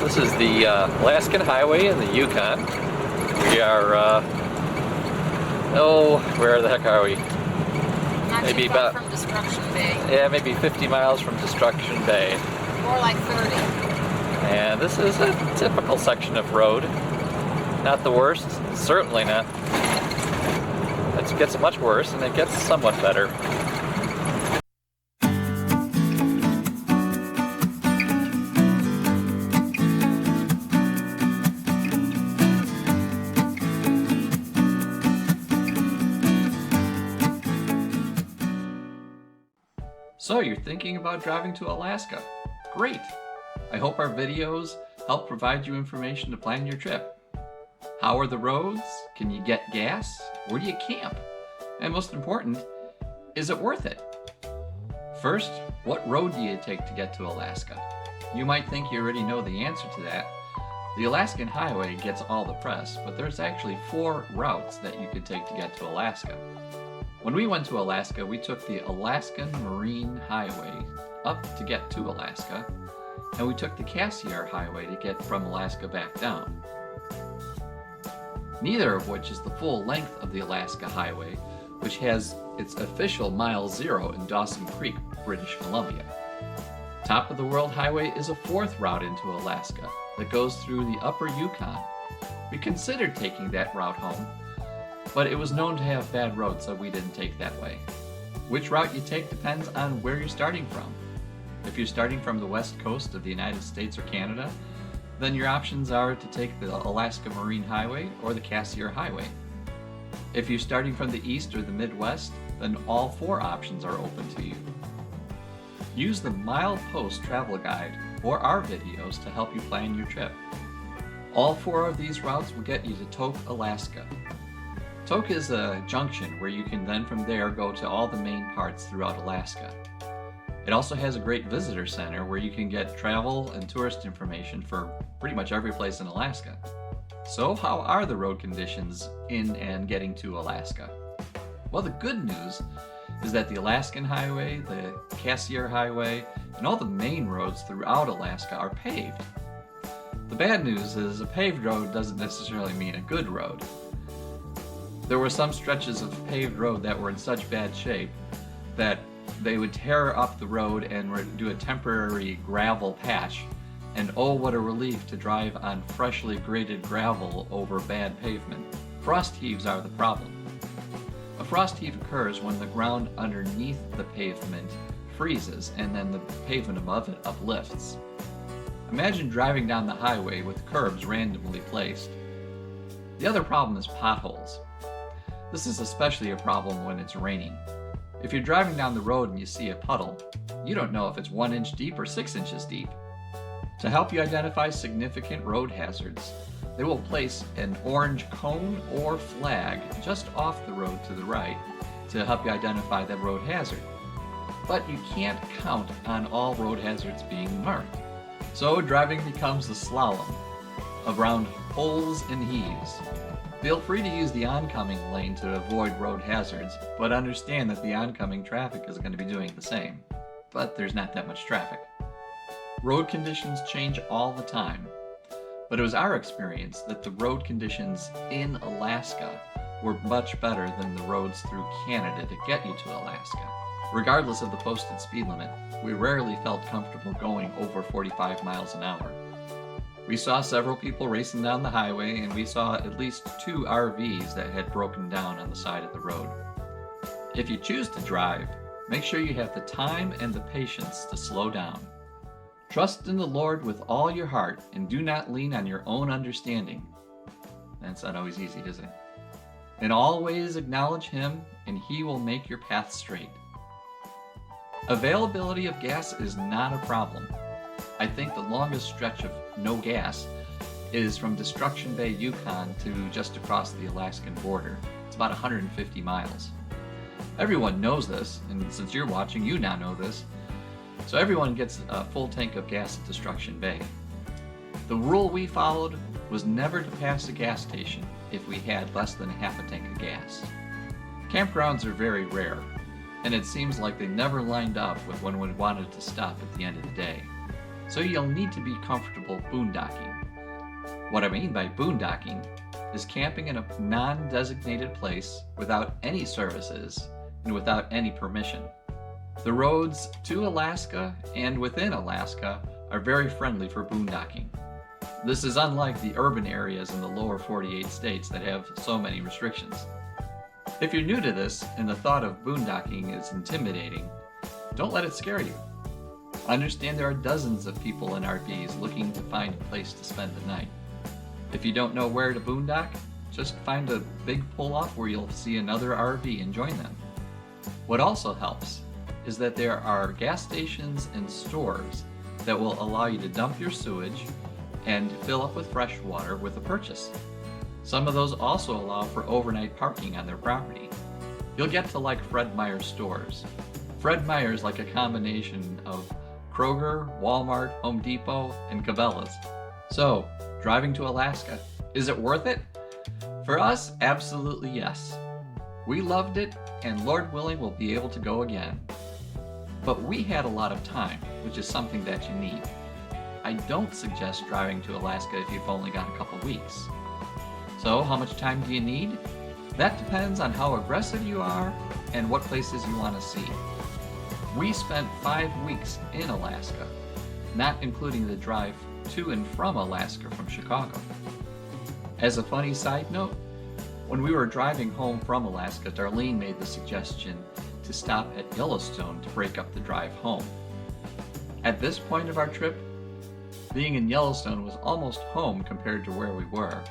This is the Alaskan Highway in the Yukon. We are, where the heck are we? Not maybe too far about from Destruction Bay. Yeah, maybe 50 miles from Destruction Bay. More like 30. And this is a typical section of road. Not the worst, certainly not. It gets much worse, and it gets somewhat better. So you're thinking about driving to Alaska? Great! I hope our videos help provide you information to plan your trip. How are the roads? Can you get gas? Where do you camp? And most important, is it worth it? First, what road do you take to get to Alaska? You might think you already know the answer to that. The Alaskan Highway gets all the press, but there's actually 4 routes that you could take to get to Alaska. When we went to Alaska, we took the Alaskan Highway up to get to Alaska, and we took the Cassiar Highway to get from Alaska back down. Neither of which is the full length of the Alaska Highway, which has its official mile 0 in Dawson Creek, British Columbia. Top of the World Highway is a 4th route into Alaska that goes through the upper Yukon. We considered taking that route home, but it was known to have bad roads, so we didn't take that way. Which route you take depends on where you're starting from. If you're starting from the west coast of the United States or Canada, then your options are to take the Alaska Marine Highway or the Cassiar Highway. If you're starting from the east or the Midwest, then all 4 options are open to you. Use the Milepost travel guide or our videos to help you plan your trip. All 4 of these routes will get you to Tok, Alaska. Tok is a junction where you can then from there go to all the main parts throughout Alaska. It also has a great visitor center where you can get travel and tourist information for pretty much every place in Alaska. So how are the road conditions in and getting to Alaska? Well, the good news is that the Alaskan Highway, the Cassiar Highway, and all the main roads throughout Alaska are paved. The bad news is a paved road doesn't necessarily mean a good road. There were some stretches of paved road that were in such bad shape that they would tear up the road and do a temporary gravel patch, and oh, what a relief to drive on freshly graded gravel over bad pavement. Frost heaves are the problem. A frost heave occurs when the ground underneath the pavement freezes and then the pavement above it uplifts. Imagine driving down the highway with curbs randomly placed. The other problem is potholes. This is especially a problem when it's raining. If you're driving down the road and you see a puddle, you don't know if it's 1 inch deep or 6 inches deep. To help you identify significant road hazards, they will place an orange cone or flag just off the road to the right to help you identify that road hazard. But you can't count on all road hazards being marked. So driving becomes a slalom around holes and heaves. Feel free to use the oncoming lane to avoid road hazards, but understand that the oncoming traffic is going to be doing the same. But there's not that much traffic. Road conditions change all the time, but it was our experience that the road conditions in Alaska were much better than the roads through Canada to get you to Alaska. Regardless of the posted speed limit, we rarely felt comfortable going over 45 miles an hour. We saw several people racing down the highway, and we saw at least 2 RVs that had broken down on the side of the road. If you choose to drive, make sure you have the time and the patience to slow down. Trust in the Lord with all your heart, and do not lean on your own understanding. That's not always easy, is it? In all ways acknowledge Him, and He will make your path straight. Availability of gas is not a problem. I think the longest stretch of no gas is from Destruction Bay, Yukon to just across the Alaskan border. It's about 150 miles. Everyone knows this, and since you're watching, you now know this. So everyone gets a full tank of gas at Destruction Bay. The rule we followed was never to pass a gas station if we had less than half a tank of gas. Campgrounds are very rare, and it seems like they never lined up with when we wanted to stop at the end of the day. so you'll need to be comfortable boondocking. What I mean by boondocking is camping in a non-designated place without any services and without any permission. The roads to Alaska and within Alaska are very friendly for boondocking. This is unlike the urban areas in the lower 48 states that have so many restrictions. If you're new to this and the thought of boondocking is intimidating, don't let it scare you. Understand there are dozens of people in RVs looking to find a place to spend the night. If you don't know where to boondock, just find a big pull-off where you'll see another RV and join them. What also helps is that there are gas stations and stores that will allow you to dump your sewage and fill up with fresh water with a purchase. Some of those also allow for overnight parking on their property. You'll get to like Fred Meyer's stores. Fred Meyer is like a combination of Kroger, Walmart, Home Depot, and Cabela's. So, driving to Alaska, is it worth it? For us, absolutely yes. We loved it, and Lord willing, we'll be able to go again. But we had a lot of time, which is something that you need. I don't suggest driving to Alaska if you've only got a couple weeks. So, how much time do you need? That depends on how aggressive you are and what places you want to see. We spent 5 weeks in Alaska, not including the drive to and from Alaska from Chicago. As a funny side note, when we were driving home from Alaska, Darlene made the suggestion to stop at Yellowstone to break up the drive home. At this point of our trip, being in Yellowstone was almost home compared to where we were.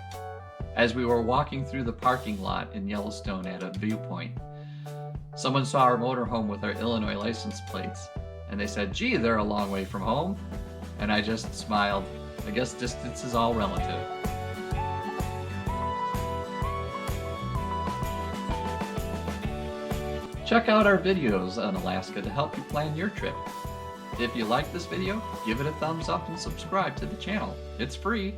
As we were walking through the parking lot in Yellowstone at a viewpoint, someone saw our motorhome with our Illinois license plates, and they said, "Gee, they're a long way from home." And I just smiled. I guess distance is all relative. Check out our videos on Alaska to help you plan your trip. If you like this video, give it a thumbs up and subscribe to the channel. It's free.